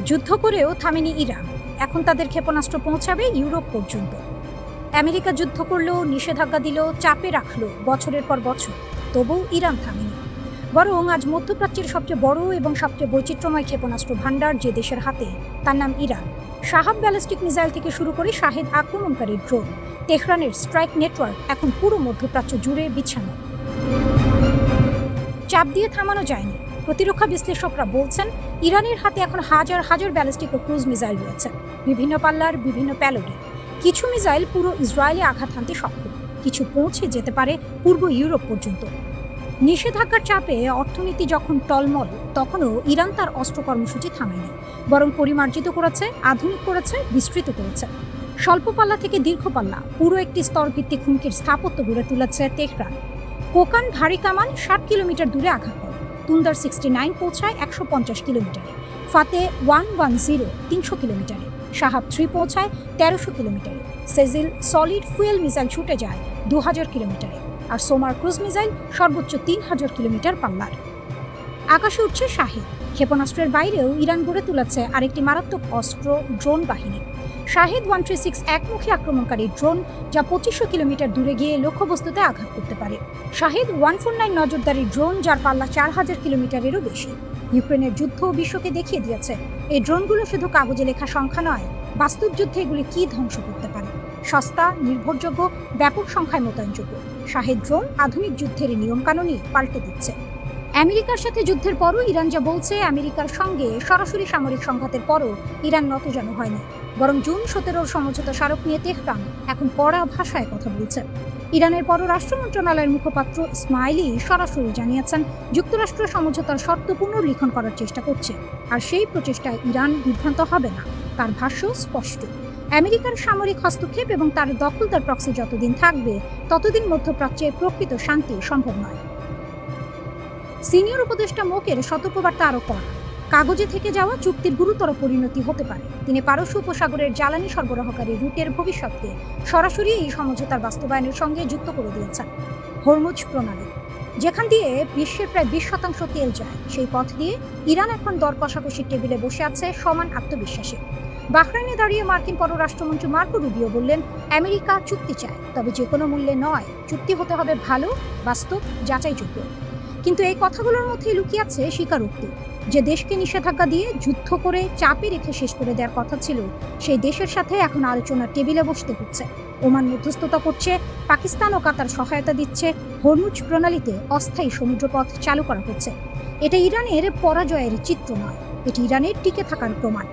যুদ্ধ করেও থামেনি ইরান। এখন তাদের ক্ষেপণাস্ত্র পৌঁছাবে ইউরোপ পর্যন্ত। আমেরিকা যুদ্ধ করলো, নিষেধাজ্ঞা দিল, চাপে রাখলো বছরের পর বছর, তবুও ইরান থামেনি। বরং আজ মধ্যপ্রাচ্যের সবচেয়ে বড় এবং সবচেয়ে বৈচিত্র্যময় ক্ষেপণাস্ত্র ভান্ডার যে দেশের হাতে, তার নাম ইরান। শাহাব ব্যালিস্টিক মিসাইল থেকে শুরু করে শাহেদ আক্রমণকারী ড্রোন, তেহরানের স্ট্রাইক নেটওয়ার্ক এখন পুরো মধ্যপ্রাচ্য জুড়ে বিছানো। চাপ দিয়ে থামানো যায়নি। প্রতিরক্ষা বিশ্লেষকরা বলছেন, ইরানের হাতে এখন হাজার হাজার ব্যালিস্টিক ও ক্রুজ মিসাইল রয়েছে, বিভিন্ন পাল্লার, বিভিন্ন প্যালোডে। কিছু মিসাইল পুরো ইসরায়েলে আঘাত হানতে সক্ষম, কিছু পৌঁছে যেতে পারে পূর্ব ইউরোপ পর্যন্ত। নিষেধাজ্ঞার চাপে অর্থনীতি যখন টলমল, তখনও ইরান তার অস্ত্র কর্মসূচি থামায়নি, বরং পরিমার্জিত করেছে, আধুনিক করেছে, বিস্তৃত করেছে। স্বল্প পাল্লা থেকে দীর্ঘ পাল্লা পুরো একটি স্তরভিত্তিক হুমকির স্থাপত্য গড়ে তুলেছে তেহরান। কোকান ভারী কামান 60 কিলোমিটার দূরে আঘাত করে, তুন্দার 69 পৌঁছায় 150 কিলোমিটারে, ফাতে 110 300 কিলোমিটারে, শাহাব 3 পৌঁছায় 1300 কিলোমিটারে, সেজিল সলিড ফুয়েল মিসাইল ছুটে যায় 2000 কিলোমিটারে, আর সোমার ক্রুজ মিসাইল সর্বোচ্চ 3000 কিলোমিটার পাল্লার। আকাশে উঠছে শাহেদ। ক্ষেপণাস্ত্রের বাইরেও ইরান গড়ে তুলেছে আরেকটি মারাত্মক অস্ত্র, ড্রোন বাহিনী। শাহেদ 136 একমুখী আক্রমণকারী ড্রোন, যা 2500 কিলোমিটার দূরে গিয়ে লক্ষ্যবস্তুতে আঘাত করতে পারে। শাহেদ 149 নজরদারি ড্রোন, যার পাল্লা 4000 কিলোমিটারেরও বেশি। ইউক্রেনের যুদ্ধ বিশ্বকে দেখিয়ে দিয়েছে এই ড্রোনগুলো শুধু কাগজে লেখা সংখ্যা নয়, বাস্তব যুদ্ধে এগুলি কী ধ্বংস করতে পারে। সস্তা, নির্ভরযোগ্য, ব্যাপক সংখ্যায় মোতায়েনযোগ্য শাহেদ ড্রোন আধুনিক যুদ্ধের নিয়মকানুনই পাল্টে দিচ্ছে। আমেরিকার সাথে যুদ্ধের পরও ইরান যা বলছে, আমেরিকার সঙ্গে সরাসরি সামরিক সংঘাতের পরও ইরান নতজানু হয়নি, বরং জুন 17 সমঝোতা স্মারক নিয়ে তেহরান এখন কড়া ভাষায় কথা বলছে। ইরানের পররাষ্ট্র মন্ত্রণালয়ের মুখপাত্র ইসমাইলি সরাসরি জানিয়েছেন, যুক্তরাষ্ট্র সমঝোতার শর্ত পুনর্লিখন করার চেষ্টা করছে, আর সেই প্রচেষ্টায় ইরান বিভ্রান্ত হবে না। তার ভাষ্য স্পষ্ট, আমেরিকার সামরিক হস্তক্ষেপ এবং তার দখলদার প্রক্সি যতদিন থাকবে, ততদিন মধ্যপ্রাচ্যে প্রকৃত শান্তি সম্ভব নয়। সিনিয়র উপদেষ্টা মোকের সতর্কবার্তা আরও কড়া। কাগজে থেকে যাওয়া চুক্তির গুরুতর পরিণতি হতে পারে। তিনি পারস্য উপসাগরের জ্বালানি সরবরাহকারী রুটের ভবিষ্যৎকে সরাসরি এই সমঝোতার বাস্তবায়নের সঙ্গে যুক্ত করে দিয়েছেন। হরমুজ প্রণালী, যেখান দিয়ে বিশ্বের প্রায় 20% তেল যায়, সেই পথ দিয়ে ইরান এখন দর কষাকষির টেবিলে বসে আছে সমান আত্মবিশ্বাসে। বাহরাইনে দাঁড়িয়ে মার্কিন পররাষ্ট্রমন্ত্রী মার্কো রুবিও বললেন, আমেরিকা চুক্তি চায়, তবে যে কোনো মূল্যে নয়। চুক্তি হতে হবে ভালো, বাস্তব, যাচাইযোগ্য। কিন্তু এই কথাগুলোর মধ্যেই লুকিয়ে আছে স্বীকারোক্তি। যে দেশকে নিষেধাজ্ঞা দিয়ে, যুদ্ধ করে, চাপে রেখে শেষ করে দেওয়ার কথা ছিল, সেই দেশের সাথে এখন আলোচনার টেবিলে বসতে হচ্ছে। ওমান মধ্যস্থতা করছে, পাকিস্তান ও কাতার সহায়তা দিচ্ছে, হরমুজ প্রণালীতে অস্থায়ী সমুদ্রপথ চালু করা হচ্ছে। এটা ইরানের পরাজয়ের চিত্র নয়, এটি ইরানের টিকে থাকার প্রমাণ।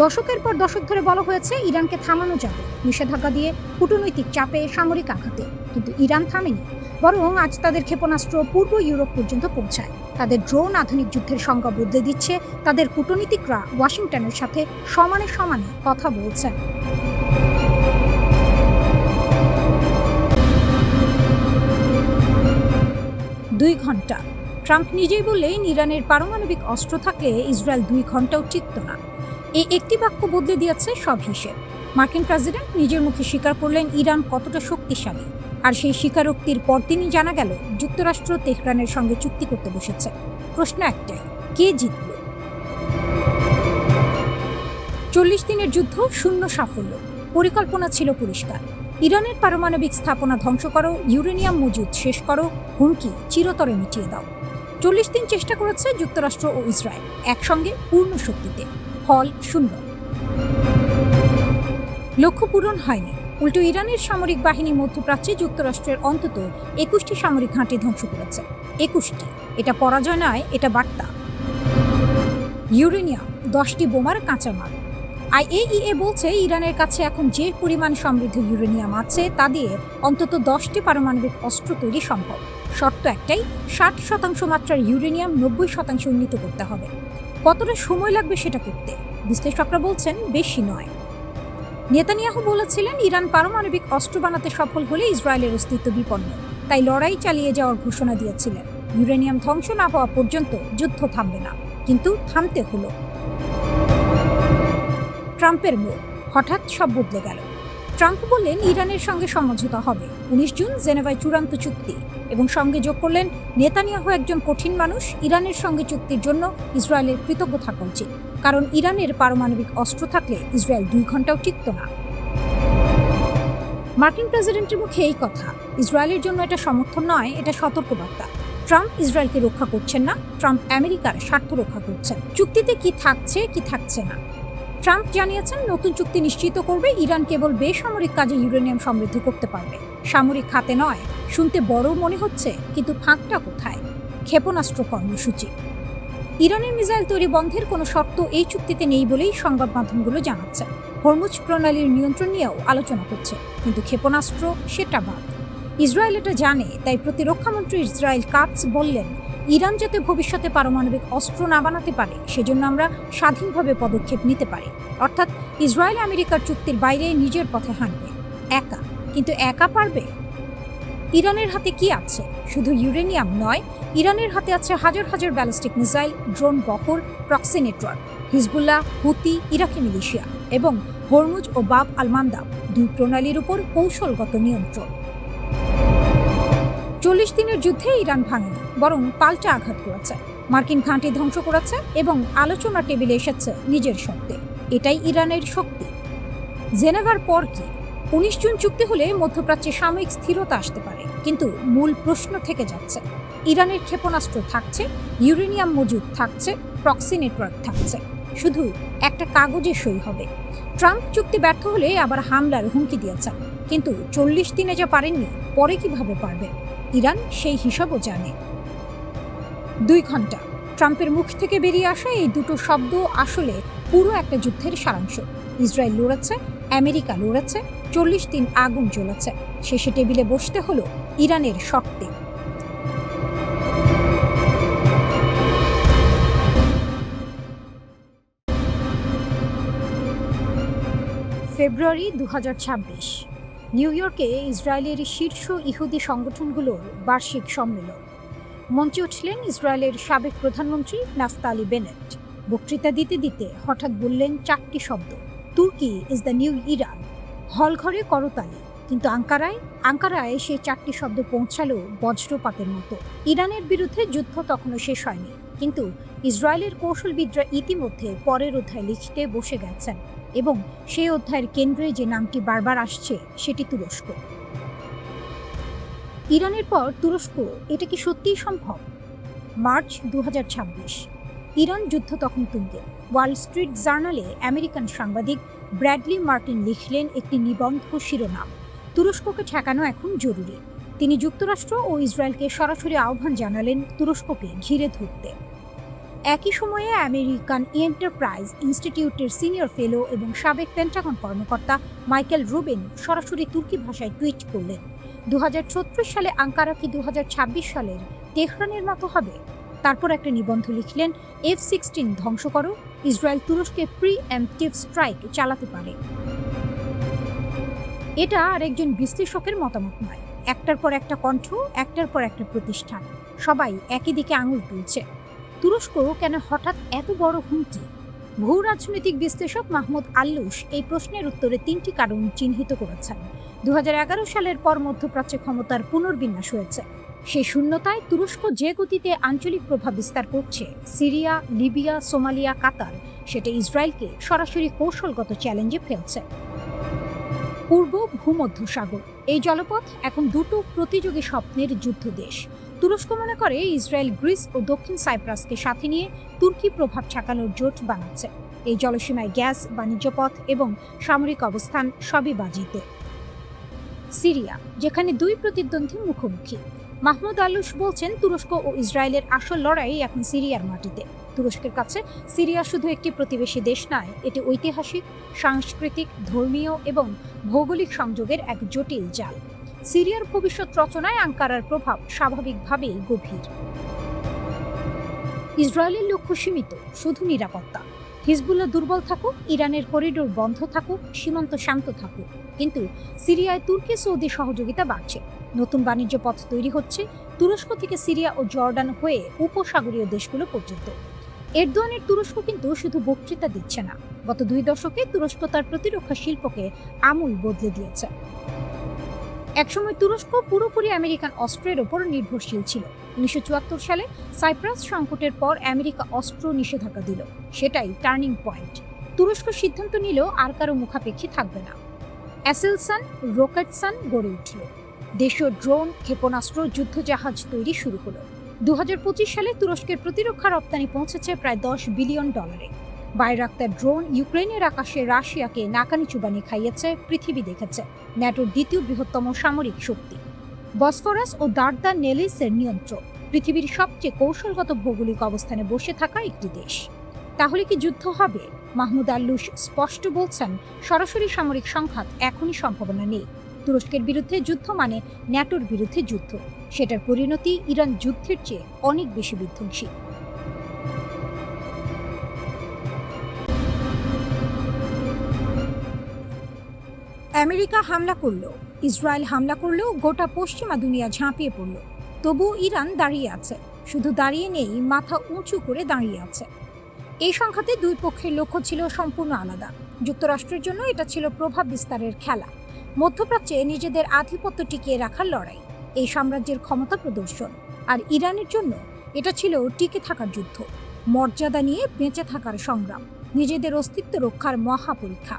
দশকের পর দশক ধরে বলা হয়েছে ইরানকে থামানো যাবে, নিষেধাজ্ঞা দিয়ে, কূটনৈতিক চাপে, সামরিক আঘাতে, কিন্তু ইরান থামেনি। বরং আজ তাদের ক্ষেপণাস্ত্র পূর্ব ইউরোপ পর্যন্ত পৌঁছায়, তাদের ড্রোন আধুনিক যুদ্ধের সংজ্ঞা বদলে দিচ্ছে, তাদের কূটনীতিকরা ওয়াশিংটনের সাথে সমানে সমানে কথা বলছেন। দুই ঘন্টা। ট্রাম্প নিজেই বললেন, ইরানের পারমাণবিক অস্ত্র থাকলে ইসরায়েল 2 ঘন্টাও টিকত না। এই একটি বাক্য বদলে দিয়েছে সব হিসেব। মার্কিন প্রেসিডেন্ট নিজের মুখে স্বীকার করলেন ইরান কতটা শক্তিশালী, আর সেই স্বীকারোক্তির পরদিনই জানা গেল যুক্তরাষ্ট্র তেহরানের সঙ্গে চুক্তি করতে বসেছে। প্রশ্ন একটাই, কে জিতল? 40 দিনের যুদ্ধ, শূন্য সাফল্য। পরিকল্পনা ছিল পরিষ্কার, ইরানের পারমাণবিক স্থাপনা ধ্বংস করো, ইউরেনিয়াম মজুদ শেষ করো, হুমকি চিরতরে মিটিয়ে দাও। 40 দিন চেষ্টা করেছে যুক্তরাষ্ট্র ও ইসরায়েল একসঙ্গে পূর্ণ শক্তিতে, ফল শূন্য। লক্ষ্য পূরণ হয়নি, উল্টো ইরানের সামরিক বাহিনী মধ্যপ্রাচ্যে যুক্তরাষ্ট্রের অন্তত 21টি সামরিক ঘাঁটি ধ্বংস করেছে। 21টি, এটা পরাজয় নয়, এটা বার্তা। ইউরেনিয়াম, 10টি বোমার কাঁচামাল। IAEA বলছে ইরানের কাছে এখন যে পরিমাণ সমৃদ্ধ ইউরেনিয়াম আছে, তা দিয়ে অন্তত 10টি পারমাণবিক অস্ত্র তৈরি সম্ভব। শর্ত একটাই, 60% মাত্রার ইউরেনিয়াম 90% উন্নীত করতে হবে। কতটা সময় লাগবে সেটা করতে? বিশ্লেষকরা বলছেন বেশি নয়। নেতানিয়াহু বলেছিলেন, ইরান পারমাণবিক অস্ত্র বানাতে সফল হলে ইসরায়েলের অস্তিত্ব বিপন্ন, তাই লড়াই চালিয়ে যাওয়ার ঘোষণা দিয়েছিলেন। ইউরেনিয়াম ধ্বংস না হওয়া পর্যন্ত যুদ্ধ থামবে না, কিন্তু থামতে হলো। ট্রাম্পের মুখ, হঠাৎ সব বদলে গেল। ট্রাম্প বললেন ইরানের সঙ্গে সমঝোতা হবে। 19 জুন জেনেভায় চূড়ান্ত চুক্তি, এবং সঙ্গে যোগ করলেন নেতানিয়াহু একজন কঠিন মানুষ, ইরানের সঙ্গে চুক্তির জন্য ইসরায়েলের কৃতজ্ঞ থাকা উচিত, কারণ ইরানের পারমাণবিক অস্ত্র থাকলে ইসরায়েল 2 ঘন্টাও টিকত না। মার্কিন প্রেসিডেন্টের মুখে এই কথা। ইসরায়েলের জন্য এটা সমর্থন নয়, এটা সতর্কবার্তা। ট্রাম্প ইসরায়েলকে রক্ষা করছেন না, ট্রাম্প আমেরিকার স্বার্থ রক্ষা করছেন। চুক্তিতে কি থাকছে কি থাকছে না, ট্রাম্প জানিয়েছেন নতুন চুক্তি নিশ্চিত করবে ইরান কেবল বেসামরিক কাজে ইউরেনিয়াম সমৃদ্ধ করতে পারবে, সামরিক খাতে নয়। শুনতে বড় মনে হচ্ছে, কিন্তু ফাঁকটা কোথায়? ক্ষেপণাস্ত্র কর্মসূচি। ইরানের মিসাইল তৈরি বন্ধের কোনো শর্ত এই চুক্তিতে নেই বলেই সংবাদ মাধ্যমগুলো জানাচ্ছে। হরমুজ প্রণালীর নিয়ন্ত্রণ নিয়েও আলোচনা হচ্ছে, কিন্তু ক্ষেপণাস্ত্র সেটা বাদ। ইসরায়েল এটা জানে, তাই প্রতিরক্ষামন্ত্রী ইসরায়েল কাটস বললেন, ইরান যাতে ভবিষ্যতে পারমাণবিক অস্ত্র না বানাতে পারে সেজন্য আমরা স্বাধীনভাবে পদক্ষেপ নিতে পারি। অর্থাৎ ইসরায়েল আমেরিকার চুক্তির বাইরে নিজের পথে হাঁটবে, একা। কিন্তু একা পারবে? ইরানের হাতে কি আছে? শুধু ইউরেনিয়াম নয়, ইরানের হাতে আছে হাজার হাজার ব্যালিস্টিক মিসাইল, ড্রোন বহর, প্রক্সি নেটওয়ার্ক, হিজবুল্লাহ, হুতি, ইরাকি মিলিশিয়া এবং হরমুজ ও বাব আল মান্দাব 2 প্রণালীর উপর কৌশলগত নিয়ন্ত্রণ। 40 দিনের যুদ্ধে ইরান ভাঙেনি, বরং পাল্টা আঘাত করেছে, মার্কিন ঘাঁটি ধ্বংস করেছে এবং আলোচনা টেবিলে এসেছে নিজের শক্তি। এটাই ইরানের শক্তি। জেনেভার পর কি? 19 জুন চুক্তি হলে মধ্যপ্রাচ্যে সাময়িক স্থিরতা আসতে পারে, কিন্তু মূল প্রশ্ন থেকে যাচ্ছে। ইরানের ক্ষেপণাস্ত্র থাকছে, ইউরেনিয়াম মজুদ থাকছে, প্রক্সি নেটওয়ার্ক থাকছে, শুধু একটা কাগজে সই হবে। ট্রাম্প চুক্তি ব্যর্থ হলে আবার হামলার হুমকি দিয়েছেন, কিন্তু 40 দিনে যা পারেননি, পরে কিভাবে পারবে? ইরান সেই হিসাবও জানে। 2 ঘন্টা। ট্রাম্পের মুখ থেকে বেরিয়ে আসা এই দুটো শব্দ আসলে পুরো একটা যুদ্ধের সারাংশ। ইসরায়েল লড়েছে, আমেরিকা লড়েছে, 40 দিন আগুন জ্বলেছে, শেষে টেবিলে বসতে হলো ইরানের শর্তে। ফেব্রুয়ারি 2026, নিউ ইয়র্কে ইসরায়েলের শীর্ষ ইহুদি সংগঠনগুলোর বার্ষিক সম্মেলন। মঞ্চে উঠলেন ইসরায়েলের সাবেক প্রধানমন্ত্রী নাফতালি বেনেট। বক্তৃতা দিতে দিতে হঠাৎ বললেন 4টি শব্দ, তুর্কি ইজ দ্য নিউ ইরান। হলঘরে করতালি, কিন্তু আঙ্কারায় সেই 4টি শব্দ পৌঁছালো বজ্রপাতের মতো। ইরানের বিরুদ্ধে যুদ্ধ তখনও শেষ হয়নি, কিন্তু ইসরায়েলের কৌশলবিদরা ইতিমধ্যে পরের অধ্যায় লিখতে বসে গেছেন, এবং সেই অধ্যায়ের কেন্দ্রে যে নামটি বারবার আসছে সেটি তুরস্ক। ইরানের পর তুরস্ক, এটা কি সত্যিই সম্ভব? মার্চ 2026, ইরান যুদ্ধ তখন তুঙ্গে। ওয়াল স্ট্রিট জার্নালে আমেরিকান সাংবাদিক ব্র্যাডলি মার্টিন লিখলেন একটি নিবন্ধ শিরোনাম, তুরস্ককে ঠেকানো এখন জরুরি। তিনি যুক্তরাষ্ট্র ও ইসরায়েলকে সরাসরি আহ্বান জানালেন তুরস্ককে ঘিরে ধরতে। একই সময়ে আমেরিকান এন্টারপ্রাইজ ইনস্টিটিউটের সিনিয়র ফেলো এবং সাবেক পেন্টাগন কর্মকর্তা মাইকেল রুবিন সরাসরি তুর্কি ভাষায় টুইট করলেন, 2036 সালে আঙ্কারা কি 2026 সালের তেহরানের মতো হবে? তারপর একটা নিবন্ধ লিখলেন, F-16 ধ্বংস করো, ইসরায়েল তুরস্কে প্রি-এম্পটিভ স্ট্রাইক চালাতে পারে। এটা আর একজন বিশ্লেষকের মতামত নয়, একটার পর একটা কণ্ঠ, একটার পর একটা প্রতিষ্ঠান, সবাই একই দিকে আঙুল তুলছে। তুরস্ক কেন হঠাৎ এত বড় হুমকি? ভূ রাজনৈতিক বিশ্লেষক মাহমুদ আল্লুস এই প্রশ্নের উত্তরে 3টি কারণ চিহ্নিত করেছেন। 2011 সালের পর মধ্যপ্রাচ্যে ক্ষমতার পুনর্বিন্যাস হয়েছে। সেই শূন্যতায় তুরস্ক যে গতিতে আঞ্চলিক প্রভাব বিস্তার করছে, সিরিয়া, লিবিয়া, সোমালিয়া, কাতার, সেটা ইসরায়েলকে সরাসরি কৌশলগত চ্যালেঞ্জে ফেলছে। পূর্ব ভূমধ্যসাগর, এই জলপথ এখন দুটো প্রতিযোগী স্বপ্নের যুদ্ধ দেশ। তুরস্ক মনে করে ইসরায়েল গ্রিস ও দক্ষিণ সাইপ্রাসকে সাথে নিয়ে তুর্কি প্রভাব ঠেকানোর জোট বানাচ্ছে। এই জলসীমায় গ্যাস, বাণিজ্য পথ এবং সামরিক অবস্থান সবই বাজিতে। সিরিয়া, যেখানে 2 প্রতিদ্বন্দ্বী মুখোমুখি। মাহমুদ আল্লুস বলছেন, তুরস্ক ও ইসরায়েলের আসল লড়াই এখন সিরিয়ার মাটিতে। তুরস্কের কাছে সিরিয়া শুধু একটি প্রতিবেশী দেশ নয়, এটি ঐতিহাসিক, সাংস্কৃতিক, ধর্মীয় এবং ভৌগোলিক সংযোগের এক জটিল জাল। সিরিয়ার ভবিষ্যৎ রচনায় আঙ্কারার প্রভাব স্বাভাবিকভাবেই গভীর। ইসরায়েলের লক্ষ্য সীমিত, শুধু নিরাপত্তা। হিজবুল্লাহ দুর্বল থাকুক, ইরানের করিডোর বন্ধ থাকুক, সীমান্ত শান্ত থাকুক, কিন্তু সিরিয়ায় তুর্কি সৌদি সহযোগিতা বাড়ছে। নতুন বাণিজ্য পথ তৈরি হচ্ছে তুরস্ক থেকে সিরিয়া ও জর্ডান হয়ে উপসাগরীয় দেশগুলো পর্যন্ত। এরদোয়ানের তুরস্ক কিন্তু শুধু বক্তৃতা দিচ্ছে না, গত 2 দশকে তুরস্ক তার প্রতিরক্ষা শিল্পকে আমূল বদলে দিয়েছে। একসময় তুরস্ক পুরোপুরি আমেরিকান অস্ত্রের ওপর নির্ভরশীল ছিল। 1974 সালে সাইপ্রাস সংকটের পর আমেরিকা অস্ত্র নিষেধাজ্ঞা দিল। সেটাই টার্নিং পয়েন্ট। তুরস্ক সিদ্ধান্ত নিল আর কারো মুখাপেক্ষী থাকবে না। অ্যাসেলসান, রকেটসান গড়ে উঠল। দেশীয় ড্রোন, ক্ষেপণাস্ত্র, যুদ্ধজাহাজ তৈরি শুরু হলো। 2025 সালে তুরস্কের প্রতিরক্ষা রপ্তানি পৌঁছেছে প্রায় $10 বিলিয়ন। বাইরাক্তার ড্রোন ইউক্রেনের আকাশে রাশিয়াকে নাকানি চুবানি খাইয়েছে, পৃথিবী দেখেছে। ন্যাটোর দ্বিতীয় বৃহত্তম সামরিক শক্তি। বসফরাস ও দার্দা নেলিসের নিয়ন্ত্রক, পৃথিবীর সবচেয়ে কৌশলগত ভৌগোলিক অবস্থানে বসে থাকা একটি দেশ। তাহলে কি যুদ্ধ হবে? মাহমুদ আল্লুশ স্পষ্ট বলছেন, সরাসরি সামরিক সংঘাত এখনই সম্ভাবনা নেই। তুরস্কের বিরুদ্ধে যুদ্ধ মানে ন্যাটোর বিরুদ্ধে যুদ্ধ। সেটার পরিণতি ইরান যুদ্ধের চেয়ে অনেক বেশি বিধ্বংসী। আমেরিকা হামলা করল, ইসরায়েল হামলা করল, গোটা পশ্চিমা দুনিয়া ঝাঁপিয়ে পড়ল। তবুও ইরান দাঁড়িয়ে আছে। শুধু দাঁড়িয়ে নেই, মাথা উঁচু করে দাঁড়িয়ে আছে। এই সংঘাতে দুই পক্ষের লক্ষ্য ছিল সম্পূর্ণ আলাদা। যুক্তরাষ্ট্রের জন্য এটা ছিল প্রভাব বিস্তারের খেলা, মধ্যপ্রাচ্যে নিজেদের আধিপত্য টিকিয়ে রাখার লড়াই, এই সাম্রাজ্যের ক্ষমতা প্রদর্শন। আর ইরানের জন্য এটা ছিল টিকে থাকার যুদ্ধ, মর্যাদা নিয়ে বেঁচে থাকার সংগ্রাম, নিজেদের অস্তিত্ব রক্ষার মহাপরীক্ষা।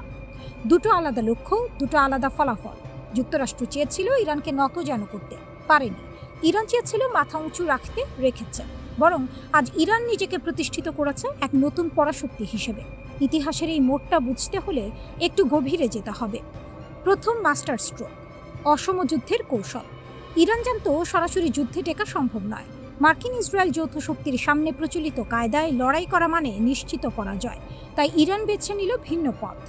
দুটো আলাদা লক্ষ্য, দুটো আলাদা ফলাফল। যুক্তরাষ্ট্র চেয়েছিল ইরানকে নতজানু করতে, পারেনি। ইরান চেয়েছিল মাথা উঁচু রাখতে, রেখেছে। বরং আজ ইরান নিজেকে প্রতিষ্ঠিত করেছে এক নতুন পরাশক্তি হিসেবে। ইতিহাসের এই মোড়টা বুঝতে হলে একটু গভীরে যেতে হবে। প্রথম মাস্টার স্ট্রোক, অসম যুদ্ধের কৌশল। ইরান জানত সরাসরি যুদ্ধে টেকা সম্ভব নয়। মার্কিন ইসরায়েল যৌথ শক্তির সামনে প্রচলিত কায়দায় লড়াই করা মানে নিশ্চিত পরাজয়। তাই ইরান বেছে নিল ভিন্ন পথ,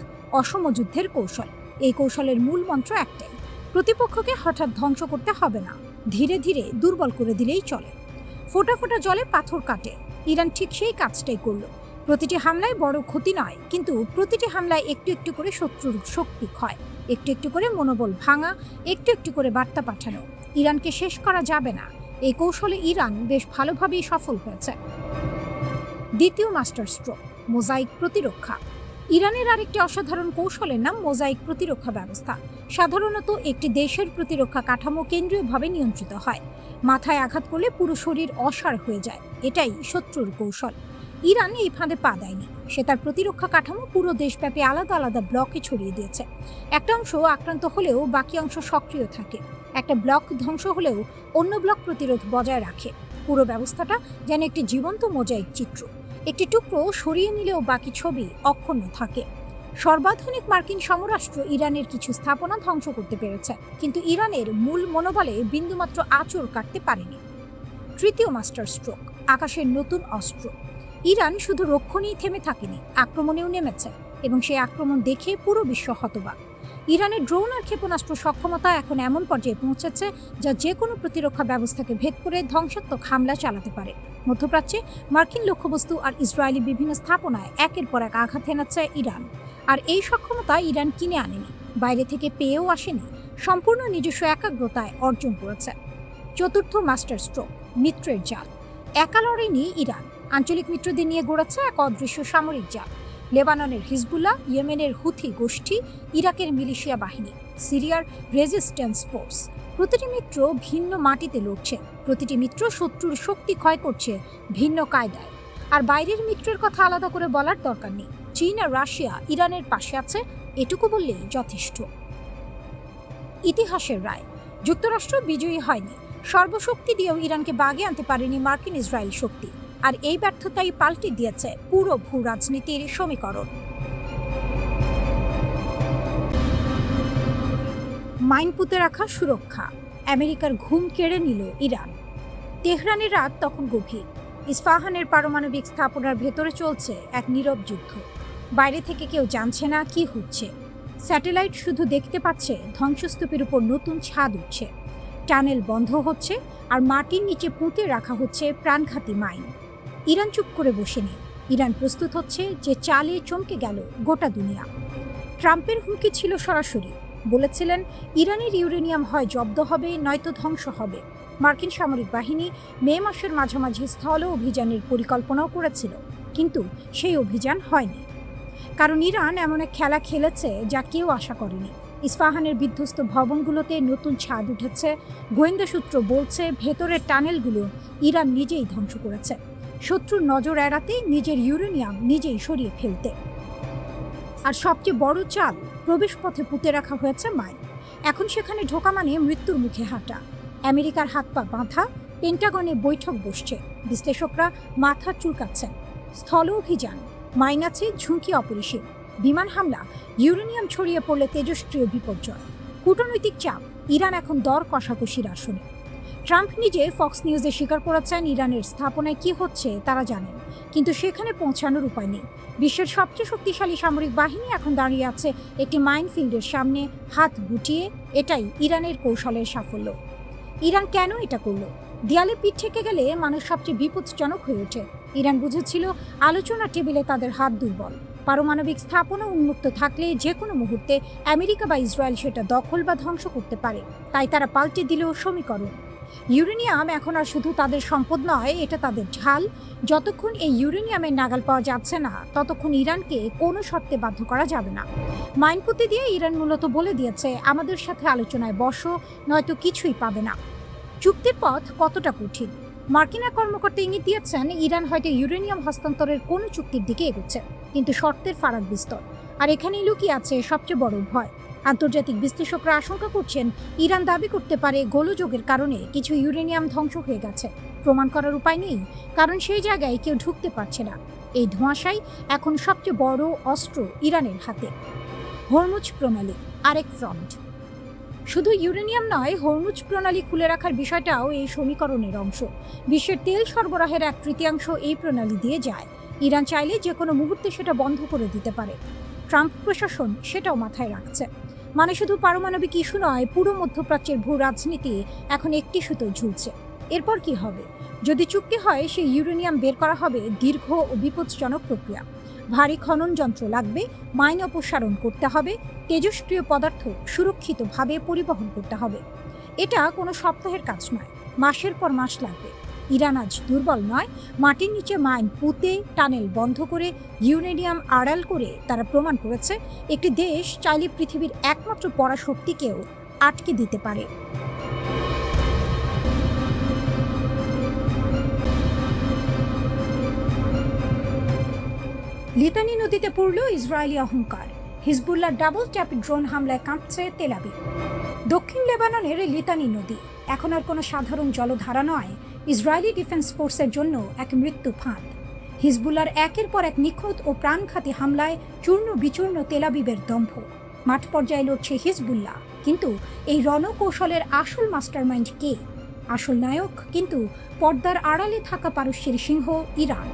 অসম যুদ্ধের কৌশল। এই কৌশলের মূল মন্ত্র একটাই, প্রতিপক্ষকে হঠাৎ ধ্বংস করতে হবে না, ধীরে ধীরে দুর্বল করে দিলেই চলে। ফোঁটা ফোঁটা জলে পাথর কাটে। ইরান ঠিক সেই কাজটাই করল। প্রতিটি হামলায় বড় ক্ষতি নয়, কিন্তু প্রতিটি হামলায় একটু একটু করে শত্রুর শক্তি ক্ষয়, একটু একটু করে মনোবল ভাঙা, একটু একটু করে বার্তা পাঠানো, ইরানকে শেষ করা যাবে না। এই কৌশলে ইরান বেশ ভালোভাবেই সফল হয়েছে। দ্বিতীয় মাস্টার স্ট্রোক, মোজাইক প্রতিরক্ষা। ইরানের আরেকটি অসাধারণ কৌশলের নাম মোজাইক প্রতিরক্ষা ব্যবস্থা। সাধারণত একটি দেশের প্রতিরক্ষা কাঠামো কেন্দ্রীয়ভাবে নিয়ন্ত্রিত হয়। মাথায় আঘাত করলে পুরো শরীর অসাড় হয়ে যায়, এটাই শত্রুর কৌশল। ইরান এই ফাঁদে পা দেয়নি। সে তার প্রতিরক্ষা কাঠামো পুরো দেশব্যাপী আলাদা আলাদা ব্লকে ছড়িয়ে দিয়েছে। একটা অংশ আক্রান্ত হলেও বাকি অংশ সক্রিয় থাকে। একটা ব্লক ধ্বংস হলেও অন্য ব্লক প্রতিরোধ বজায় রাখে। পুরো ব্যবস্থাটা যেন একটি জীবন্ত মোজাইক চিত্র। একটি টুকরো সরিয়ে নিলেও বাকি ছবি অক্ষুণ্ণ থাকে। সর্বাধুনিক মার্কিন সমরাষ্ট্র ইরানের কিছু স্থাপনা ধ্বংস করতে পেরেছে, কিন্তু ইরানের মূল মনোবলে বিন্দুমাত্র আঁচড় কাটতে পারেনি। তৃতীয় মাস্টার স্ট্রোক, আকাশের নতুন অস্ত্র। ইরান শুধু রক্ষণেই থেমে থাকেনি, আক্রমণেও নেমেছে, এবং সেই আক্রমণ দেখে পুরো বিশ্ব হতবাক। ইরানের ড্রোন আর ক্ষেপণাস্ত্র সক্ষমতা এখন এমন পর্যায়ে পৌঁছেছে যা যে কোনো প্রতিরক্ষা ব্যবস্থাকে ভেদ করে ধ্বংসাত্মক হামলা চালাতে পারে। মধ্যপ্রাচ্যে মার্কিন লক্ষ্যবস্তু আর ইসরায়েলি বিভিন্ন স্থাপনায় একের পর এক আঘাত হেনাচ্ছে ইরান। আর এই সক্ষমতা ইরান কিনে আনেনি, বাইরে থেকে পেয়েও আসেনি, সম্পূর্ণ নিজস্ব একাগ্রতায় অর্জন করেছে। চতুর্থ মাস্টার স্ট্রোক, মিত্রের জাল। একা লড়েনি ইরান, আঞ্চলিক মিত্রদের নিয়ে গড়েছে এক অদৃশ্য সামরিক জাল। লেবাননের হিজবুল্লাহ, ইয়েমেনের হুথি গোষ্ঠী, ইরাকের মিলিশিয়া বাহিনী, সিরিয়ার রেজিস্ট্যান্স ফোর্স। প্রতিটি মিত্র ভিন্ন মাটিতে লড়ছে, প্রতিটি মিত্র শত্রুর শক্তি ক্ষয় করছে ভিন্ন কায়দায়। আর বাইরের মিত্রের কথা আলাদা করে বলার দরকার নেই। চীন আর রাশিয়া ইরানের পাশে আছে, এটুকু বললেই যথেষ্ট। ইতিহাসের রায়, যুক্তরাষ্ট্র বিজয়ী হয়নি। সর্বশক্তি দিয়েও ইরানকে বাগে আনতে পারেনি মার্কিন ইসরায়েল শক্তি। আর এই ব্যর্থতাই পাল্টে দিয়েছে পুরো ভূ রাজনীতির সমীকরণ। মাইন পুঁতে রাখা সুরক্ষা, আমেরিকার ঘুম কেড়ে নিল ইরান। তেহরানের রাত তখন গভীর। ইস্পাহানের পারমাণবিক স্থাপনার ভেতরে চলছে এক নীরব যুদ্ধ। বাইরে থেকে কেউ জানছে না কি হচ্ছে। স্যাটেলাইট শুধু দেখতে পাচ্ছে ধ্বংসস্তূপের উপর নতুন ছাদ উঠছে, টানেল বন্ধ হচ্ছে, আর মাটির নিচে পুঁতে রাখা হচ্ছে প্রাণঘাতী মাইন। ইরান চুপ করে বসে নেই। ইরান প্রস্তুত হচ্ছে যে চালে চমকে গেল গোটা দুনিয়া। ট্রাম্পের হুমকি ছিল সরাসরি, বলেছিলেন ইরানের ইউরেনিয়াম হয় জব্দ হবে, নয়তো ধ্বংস হবে। মার্কিন সামরিক বাহিনী মে মাসের মাঝামাঝি স্থল অভিযানের পরিকল্পনাও করেছিল। কিন্তু সেই অভিযান হয়নি, কারণ ইরান এমন এক খেলা খেলেছে যা কেউ আশা করেনি। ইস্পাহানের বিধ্বস্ত ভবনগুলোতে নতুন ছাদ উঠেছে। গোয়েন্দা সূত্র বলছে ভেতরের টানেলগুলো ইরান নিজেই ধ্বংস করেছে, শত্রুর নজর এড়াতে নিজের ইউরেনিয়াম নিজেই সরিয়ে ফেলতে। আর সবচেয়ে বড় চাল, প্রবেশপথে পুঁতে রাখা হয়েছে মাইন। এখন সেখানে ঢোকা মানে মৃত্যুর মুখে হাঁটা। আমেরিকার হাত পা বাঁধা, পেন্টাগনে বৈঠক বসছে, বিশ্লেষকরা মাথা চুলকাচ্ছেন। স্থল অভিযান, মাইন আছে, ঝুঁকি অপরিসীম। বিমান হামলা, ইউরেনিয়াম ছড়িয়ে পড়লে তেজস্ক্রিয় বিপর্যয়। কূটনৈতিক চাপ, ইরান এখন দর কষাকষির আসনে। ট্রাম্প নিজে ফক্স নিউজে স্বীকার করেছেন ইরানের স্থাপনায় কি হচ্ছে তারা জানেন, কিন্তু সেখানে পৌঁছানোর উপায় নেই। বিশ্বের সবচেয়ে শক্তিশালী সামরিক বাহিনী এখন দাঁড়িয়ে আছে একটি মাইনফিল্ডের সামনে হাত গুটিয়ে। এটাই ইরানের কৌশলের সাফল্য। ইরান কেন এটা করলো? দেয়ালে পিঠ থেকে গেলে মানুষ সবচেয়ে বিপজ্জনক হয়ে ওঠে। ইরান বুঝেছিল আলোচনা টেবিলে তাদের হাত দুর্বল। পারমাণবিক স্থাপনা উন্মুক্ত থাকলে যে কোনো মুহূর্তে আমেরিকা বা ইসরায়েল সেটা দখল বা ধ্বংস করতে পারে। তাই তারা পাল্টে দিল সমীকরণ। ইউরেনিয়াম এখন আর শুধু তাদের সম্পদ নয়, এটা তাদের ঢাল। যতক্ষণ এই ইউরেনিয়ামের নাগাল পাওয়া যাচ্ছে না, ততক্ষণ ইরানকে কোনো শর্তে বাধ্য করা যাবে না। মাইন পুঁতে দিয়ে ইরান মূলত বলে দিয়েছে, আমাদের সাথে আলোচনায় বসো, নয়তো কিছুই পাবে না। চুক্তির পথ কতটা কঠিন? মার্কিন এক কর্মকর্তা ইঙ্গিত দিয়েছেন ইরান হয়তো ইউরেনিয়াম হস্তান্তরের কোনো চুক্তির দিকে এগোচ্ছে, কিন্তু শর্তের ফারাক বিস্তর। আর এখানেই লুকিয়ে আছে সবচেয়ে বড় ভয়। আন্তর্জাতিক বিশ্লেষকরা আশঙ্কা করছেন ইরান দাবি করতে পারে গোলযোগের কারণে কিছু ইউরেনিয়াম ধ্বংস হয়ে গেছে। প্রমাণ করার উপায় নেই, কারণ সেই জায়গায় কেউ ঢুকতে পারছে না। এই ধোঁয়াশাই এখন সবচেয়ে বড় অস্ত্র ইরানের হাতে। হরমুজ প্রণালী, আরেক ফ্রন্ট। শুধু ইউরেনিয়াম নয়, হরমুজ প্রণালী খুলে রাখার বিষয়টাও এই সমীকরণের অংশ। বিশ্বের তেল সরবরাহের 1/3 এই প্রণালী দিয়ে যায়। ইরান চাইলে যে কোনো মুহূর্তে সেটা বন্ধ করে দিতে পারে। ট্রাম্প প্রশাসন সেটাও মাথায় রাখছে। মানে শুধু পারমাণবিক ইস্যু নয়, পুরো মধ্যপ্রাচ্যের ভূ রাজনীতি এখন একটি সুতোয় ঝুলছে। এরপর কি হবে? যদি চুক্তি হয়, সেই ইউরেনিয়াম বের করা হবে দীর্ঘ ও বিপজ্জনক প্রক্রিয়া। ভারী খনন যন্ত্র লাগবে, মাইন অপসারণ করতে হবে, তেজস্ক্রিয় পদার্থ সুরক্ষিতভাবে পরিবহন করতে হবে। এটা কোনো সপ্তাহের কাজ নয়, মাসের পর মাস লাগবে। ইরান আজ দুর্বল নয়। মাটির নিচে মাইন পুঁতে, টানেল বন্ধ করে, ইউরেনিয়াম আড়াল করে তারা প্রমাণ করেছে একটি দেশ চাইলে পৃথিবীর একমাত্র পরাশক্তিকেও আটকে দিতে পারে। লিতানি নদীতে পড়ল ইসরায়েলি অহংকার। হিজবুল্লাহ ডাবল ট্যাপ ড্রোন হামলায় কাঁপছে তেল আবিব। দক্ষিণ লেবাননের লিতানি নদী এখন আর কোনো সাধারণ জলধারা নয়, ইসরায়েলি ডিফেন্স ফোর্সের জন্য এক মৃত্যু ফাঁদ। হিজবুল্লাহর একের পর এক নিখুঁত ও প্রাণঘাতী হামলায় চূর্ণ বিচূর্ণ তেল আবিবের দম্ভ। মাঠ পর্যায়ে লড়ছে হিজবুল্লাহ, কিন্তু এই রণকৌশলের আসল মাস্টারমাইন্ড কে? আসল নায়ক কিন্তু পর্দার আড়ালে থাকা পারস্যের সিংহ ইরান।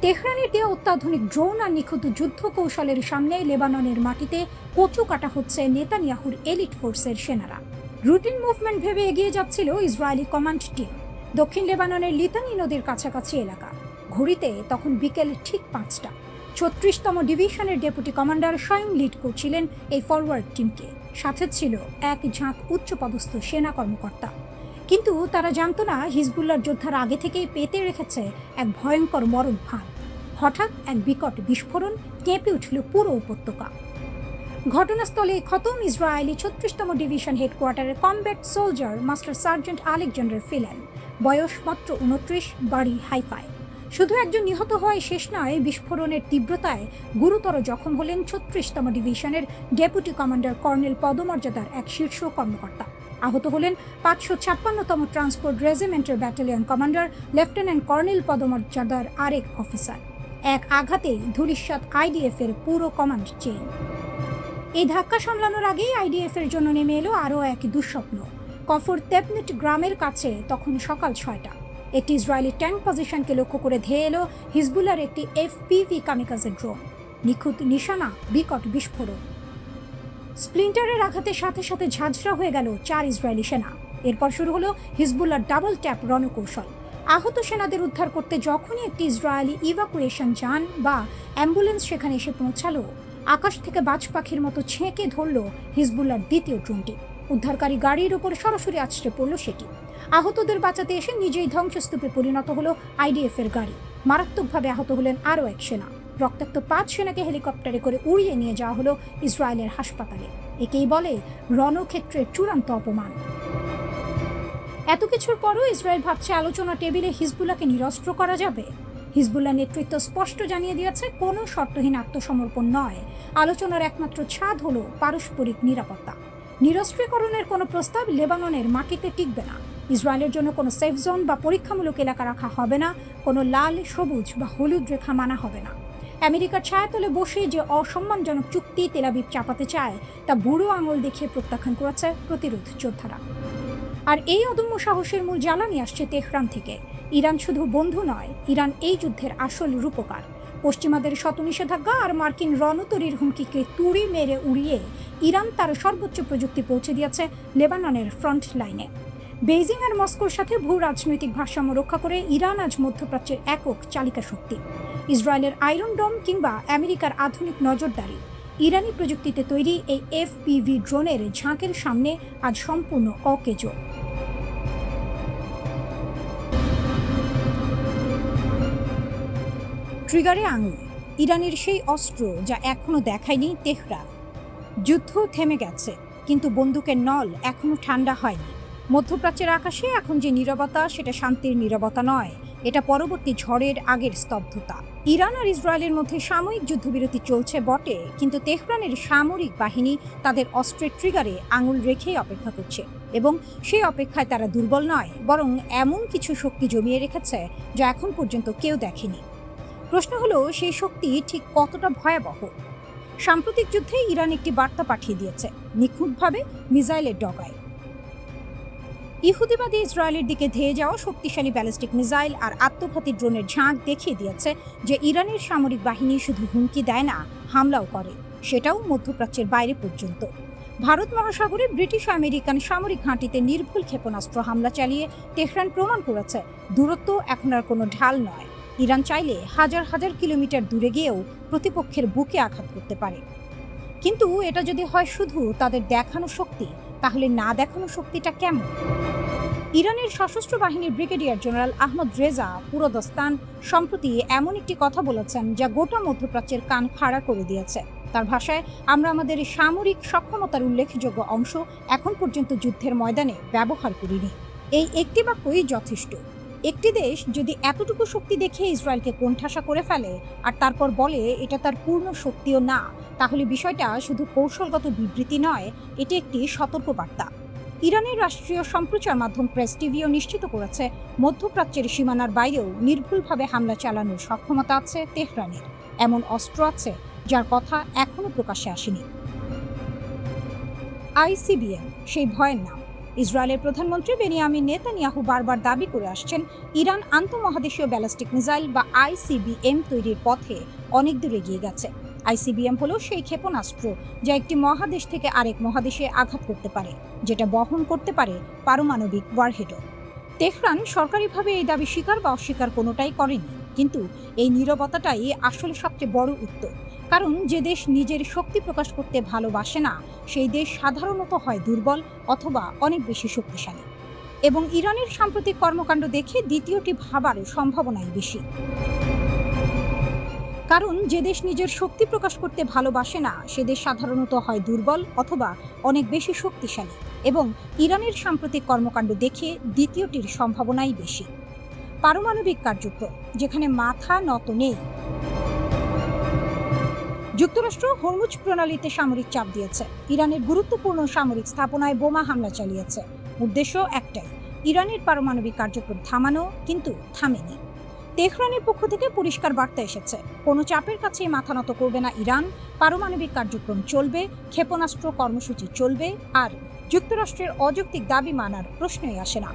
তেহরানের দেওয়া অত্যাধুনিক ড্রোন আর নিখুঁত যুদ্ধ কৌশলের সামনে লেবাননের মাটিতে কচু কাটা হচ্ছে নেতানিয়াহুর এলিট ফোর্সের সেনারা। রুটিন মুভমেন্ট ভেবে এগিয়ে যাচ্ছিল ইসরায়েলি কমান্ড টিম দক্ষিণ লেবাননের লিতানি নদীর কাছাকাছি এলাকা। ঘড়িতে তখন বিকেল ঠিক 5টা। 36তম ডিভিশনের ডেপুটি কমান্ডার স্বয়ং লিড করছিলেন এই ফরওয়ার্ড টিমকে। সাথে ছিল এক ঝাঁক উচ্চপদস্থ সেনা কর্মকর্তা। কিন্তু তারা জানতো না হিজবুল্লাহর যোদ্ধার আগে থেকেই পেতে রেখেছে এক ভয়ঙ্কর মরণ ফাঁদ। হঠাৎ এক বিকট বিস্ফোরণ, কেঁপে উঠল পুরো উপত্যকা। ঘটনাস্থলে খতম ইসরায়েলি 36তম ডিভিশন হেডকোয়ার্টারের combat soldier master sergeant Alexander Filen. বয়স মাত্র 29, বাড়ি হাইফায়। শুধু একজন নিহত হওয়ায় শেষ নয়, বিস্ফোরণের তীব্রতায় গুরুতর জখম হলেন 36তম ডিভিশনের ডেপুটি কমান্ডার কর্নেল পদমর্যাদার এক শীর্ষ কর্মকর্তা। আহত হলেন 556তম ট্রান্সপোর্ট রেজিমেন্টের ব্যাটালিয়ন কমান্ডার লেফটেন্যান্ট কর্নেল পদমর্যাদার আরেক অফিসার। এক আঘাতেই ধূলিসাৎ আইডিএফ এর পুরো কমান্ড চেইন। এই ধাক্কা সামলানোর আগেই আইডিএফ এর জন্য নেমে এলো আরও এক দুঃস্বপ্ন। কফর তেপনিট গ্রামের কাছে তখন সকাল 6টা। একটি ইসরায়েলি ট্যাঙ্ক পজিশনকে লক্ষ্য করে ধেয়ে এলো হিজবুল্লাহর একটি এফপিভি কামিকাজে ড্রোন। নিখুঁত নিশানা, বিকট বিস্ফোরণ। স্প্লিন্টারের আঘাতের সাথে সাথে ঝাঁঝরা হয়ে গেল 4 ইসরায়েলি সেনা। এরপর শুরু হলো হিজবুল্লাহর ডাবল ট্যাপ রণকৌশল। আহত সেনাদের উদ্ধার করতে যখনই একটি ইসরায়েলি ইভাকুয়েশন যান বা অ্যাম্বুলেন্স সেখানে এসে পৌঁছালো, আকাশ থেকে বাজ পাখির মতো ছেঁকে ধরল হিজবুল্লাহর দ্বিতীয় ড্রোনটি। উদ্ধারকারী গাড়ির উপর সরাসরি আছড়ে পড়ল সেটি। আহতদের বাঁচাতে এসে নিজেই ধ্বংসস্তূপে পরিণত হলো আইডিএফ এর গাড়ি। মারাত্মকভাবে আহত হলেন আরও এক সেনা। রক্তাক্ত 5 সেনাকে হেলিকপ্টারে করে উড়িয়ে নিয়ে যাওয়া হলো ইসরায়েলের হাসপাতালে। একেই বলে রণক্ষেত্রের চূড়ান্ত অপমান। এত কিছুর পরও ইসরায়েল ভাবছে আলোচনা টেবিলে হিজবুল্লাহকে নিরস্ত্র করা যাবে। হিজবুল্লাহ নেতৃত্ব স্পষ্ট জানিয়ে দিয়েছে, কোনো শর্তহীন আত্মসমর্পণ নয়। আলোচনার একমাত্র ছাদ হলো পারস্পরিক নিরাপত্তা। নিরস্ত্রীকরণের কোনো প্রস্তাব লেবাননের মাটিতে টিকবে না। ইসরায়েলের জন্য কোনো সেফ জোন বা পরীক্ষামূলক এলাকা রাখা হবে না। কোনো লাল, সবুজ বা হলুদ রেখা মানা হবে না। আমেরিকার ছায়াতলে বসে যে অসম্মানজনক চুক্তি তেল আবিব চাপাতে চায়, তা বুড়ো আঙুল দেখিয়ে প্রত্যাখ্যান করেছে প্রতিরোধ যোদ্ধারা। আর এই অদম্য সাহসের মূল জ্বালানি আসছে তেহরান থেকে। ইরান শুধু বন্ধু নয়, ইরান এই যুদ্ধের আসল রূপকার। পশ্চিমাদের শত নিষেধাজ্ঞা আর মার্কিন রণতরীর হুমকিকে তুড়ি মেরে উড়িয়ে ইরান তার সর্বোচ্চ প্রযুক্তি পৌঁছে দিয়েছে লেবাননের ফ্রন্ট লাইনে। বেইজিং আর মস্কোর সাথে ভূ রাজনৈতিক ভারসাম্য রক্ষা করে ইরান আজ মধ্যপ্রাচ্যের একক চালিকা শক্তি। ইসরায়েলের আয়রন ডোম কিংবা আমেরিকার আধুনিক নজরদারি, ইরানি প্রযুক্তিতে তৈরি এই FPV ড্রোনের ঝাঁকের সামনে আজ সম্পূর্ণ অকেজো। ট্রিগারে আঙুল, ইরানের সেই অস্ত্র যা এখনো দেখায়নি তেহরান। যুদ্ধ থেমে গেছে, কিন্তু বন্দুকের নল এখনো ঠান্ডা হয়নি। মধ্যপ্রাচ্যের আকাশে এখন যে নীরবতা, সেটা শান্তির নীরবতা নয়, এটা পরবর্তী ঝড়ের আগের স্তব্ধতা। ইরান আর ইসরায়েলের মধ্যে সাময়িক যুদ্ধবিরতি চলছে বটে, কিন্তু তেহরানের সামরিক বাহিনী তাদের অস্ত্রের ট্রিগারে আঙুল রেখেই অপেক্ষা করছে। এবং সেই অপেক্ষায় তারা দুর্বল নয়, বরং এমন কিছু শক্তি জমিয়ে রেখেছে যা এখন পর্যন্ত কেউ দেখেনি। প্রশ্ন হলো, সেই শক্তি ঠিক কতটা ভয়াবহ? সাম্প্রতিক যুদ্ধে ইরান একটি বার্তা পাঠিয়ে দিয়েছে, নিখুঁতভাবে মিসাইলের ডগায়। ইহুদিবাদী ইসরায়েলের দিকে ধেয়ে যাওয়া শক্তিশালী ব্যালিস্টিক মিসাইল আর আত্মঘাতী ড্রোনের ঝাঁক দেখিয়ে দিয়েছে যে ইরানের সামরিক বাহিনী শুধু হুমকি দেয় না, হামলাও করে, সেটাও মধ্যপ্রাচ্যের বাইরে পর্যন্ত। ভারত মহাসাগরে ব্রিটিশ আমেরিকান সামরিক ঘাঁটিতে নির্ভুল ক্ষেপণাস্ত্র হামলা চালিয়ে তেহরান প্রমাণ করেছে দূরত্ব এখন আর কোনো ঢাল নয়। ইরান চাইলে হাজার হাজার কিলোমিটার দূরে গিয়েও প্রতিপক্ষের বুকে আঘাত করতে পারে। কিন্তু এটা যদি হয় শুধু তাদের দেখানো শক্তি, তাহলে না দেখানো শক্তিটা কেমন? ইরানের সশস্ত্র বাহিনীর ব্রিগেডিয়ার জেনারেল আহমদ রেজা পুরোদস্তান সম্প্রতি এমন একটি কথা বলেছেন যা গোটা মধ্যপ্রাচ্যের কান খাড়া করে দিয়েছে। তার ভাষায়, আমরা আমাদের সামরিক সক্ষমতার উল্লেখযোগ্য অংশ এখন পর্যন্ত যুদ্ধের ময়দানে ব্যবহার করিনি। এই একটি বাক্যই যথেষ্ট। একটি দেশ যদি এতটুকু শক্তি দেখে ইসরায়েলকে কোণঠাসা করে ফেলে আর তারপর বলে এটা তার পূর্ণ শক্তিও না, তাহলে বিষয়টা শুধু কৌশলগত বিবৃতি নয়, এটি একটি সতর্কবার্তা। ইরানের রাষ্ট্রীয় সম্প্রচার মাধ্যম প্রেস টিভিও নিশ্চিত করেছে, মধ্যপ্রাচ্যের সীমানার বাইরেও নির্ভুলভাবে হামলা চালানোর সক্ষমতা আছে তেহরানের। এমন অস্ত্র আছে যার কথা এখনো প্রকাশ্যে আসেনি। ICBM সেই ভয়ের নাম। ইসরায়েলের প্রধানমন্ত্রী বেনিয়ামিন নেতানিয়াহু বারবার দাবি করে আসছেন, ইরান আন্তঃমহাদেশীয় ব্যালিস্টিক মিসাইল বা ICBM তৈরির পথে অনেক দূর এগিয়ে গেছে। ICBM হলো সেই ক্ষেপণাস্ত্র যা একটি মহাদেশ থেকে আরেক মহাদেশে আঘাত করতে পারে, যেটা বহন করতে পারে পারমাণবিক ওয়ারহেডও। তেহরান সরকারিভাবে এই দাবি স্বীকার বা অস্বীকার কোনোটাই করেনি, কিন্তু এই নীরবতাটাই আসলে সবচেয়ে বড় উত্তর। কারণ যে দেশ নিজের শক্তি প্রকাশ করতে ভালোবাসে না, সেই দেশ সাধারণত হয় দুর্বল অথবা অনেক বেশি শক্তিশালী। এবং ইরানের সাম্প্রতিক কর্মকাণ্ড দেখে দ্বিতীয়টি ভাবার সম্ভাবনাই বেশি। কারণ যে দেশ নিজের শক্তি প্রকাশ করতে ভালোবাসে না, সে দেশ সাধারণত হয় দুর্বল অথবা অনেক বেশি শক্তিশালী। এবং ইরানের সাম্প্রতিক কর্মকাণ্ড দেখে দ্বিতীয়টির সম্ভাবনাই বেশি। পারমাণবিক কার্যক্রম যেখানে মাথা নত নেই। যুক্তরাষ্ট্র হরমুজ প্রণালীতে সামরিক চাপ দিয়েছে, ইরানের গুরুত্বপূর্ণ সামরিক স্থাপনায় বোমা হামলা চালিয়েছে। উদ্দেশ্য একটাই, ইরানের পারমাণবিক কার্যক্রম থামানো, কিন্তু থামেনি। তেহরানের পক্ষ থেকে পরিষ্কার বার্তা এসেছে, কোনো চাপের কাছেই মাথা নত করবে না ইরান। পারমাণবিক কার্যক্রম চলবে, ক্ষেপণাস্ত্র কর্মসূচি চলবে, আর যুক্তরাষ্ট্রের অযৌক্তিক দাবি মানার প্রশ্নই আসে না।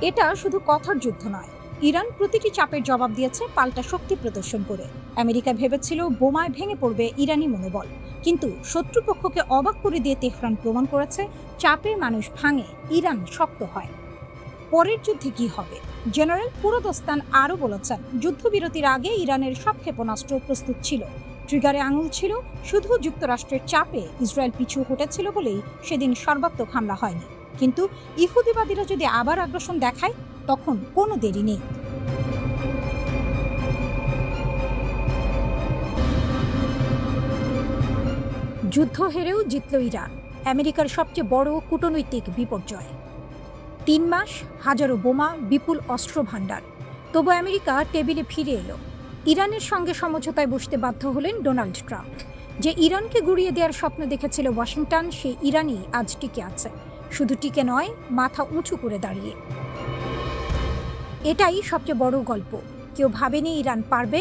এটা শুধু কথার যুদ্ধ নয়, ইরান প্রতিটি চাপের জবাব দিয়েছে পাল্টা শক্তি প্রদর্শন করে। আমেরিকা ভেবেছিল বোমায় ভেঙে পড়বে ইরানি মনোবল, কিন্তু শত্রুপক্ষকে অবাক করে দিয়ে তেহরান প্রমাণ করেছে চাপে মানুষ ভাঙে, ইরান শক্ত হয়। পরের যুদ্ধে কি হবে? জেনারেল পুরোদস্তান আরও বলেছেন, যুদ্ধবিরতির আগে ইরানের সব ক্ষেপণাস্ত্র প্রস্তুত ছিল, ট্রিগারে আঙুল ছিল। শুধু যুক্তরাষ্ট্রের চাপে ইসরায়েল পিছু হটেছিল বলেই সেদিন সর্বাত্মক হামলা হয়নি। কিন্তু ইহুদিবাদীরা যদি আবার আগ্রাসন দেখায়, তখন কোনো দেরি নেই। যুদ্ধ হেরেও জিতল ইরান, আমেরিকার সবচেয়ে বড় কূটনৈতিক বিপর্যয়। 3 মাস, হাজারো বোমা, বিপুল অস্ত্র ভাণ্ডার, তবু আমেরিকা টেবিলে ফিরে এলো। ইরানের সঙ্গে সমঝোতায় বসতে বাধ্য হলেন ডোনাল্ড ট্রাম্প। যে ইরানকে গুড়িয়ে দেওয়ার স্বপ্ন দেখেছিল ওয়াশিংটন, সেই ইরানই আজ টিকে আছে। শুধু টিকে নয়, মাথা উঁচু করে দাঁড়িয়ে। এটাই সবচেয়ে বড় গল্প। কেউ ভাবেনি ইরান পারবে।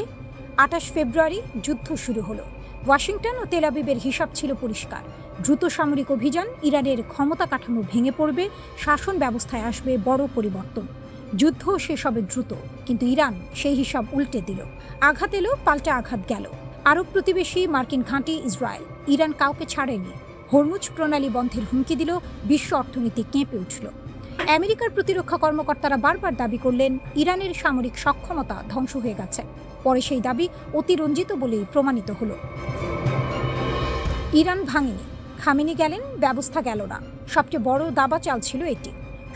28 ফেব্রুয়ারি যুদ্ধ শুরু হলো। ওয়াশিংটন ও তেল আবিবের হিসাব ছিল পরিষ্কার। দ্রুত সামরিক অভিযান, ইরানের ক্ষমতা কাঠামো ভেঙে পড়বে, শাসন ব্যবস্থায় আসবে বড় পরিবর্তন। যুদ্ধ শেষ হবে দ্রুত, কিন্তু ইরান সেই হিসাব উল্টে দিল। আঘাত এলো, পাল্টা আঘাত গেল। আরব প্রতিবেশী মার্কিন ঘাঁটি ইসরায়েল, ইরান কাউকে ছাড়েনি। হরমুজ প্রণালী বন্ধের হুমকি দিল, বিশ্ব অর্থনীতি কেঁপে উঠল। আমেরিকার প্রতিরক্ষা কর্মকর্তারা বারবার দাবি করলেন ইরানের সামরিক সক্ষমতা ধ্বংস হয়ে গেছে। পরে সেই দাবি অতিরঞ্জিত বলেই প্রমাণিত হলো। ইরান ভাঙেনি, খামেনি গেলেন, ব্যবস্থা গেল না। সবচেয়ে বড় দাবা চাল ছিল এটি।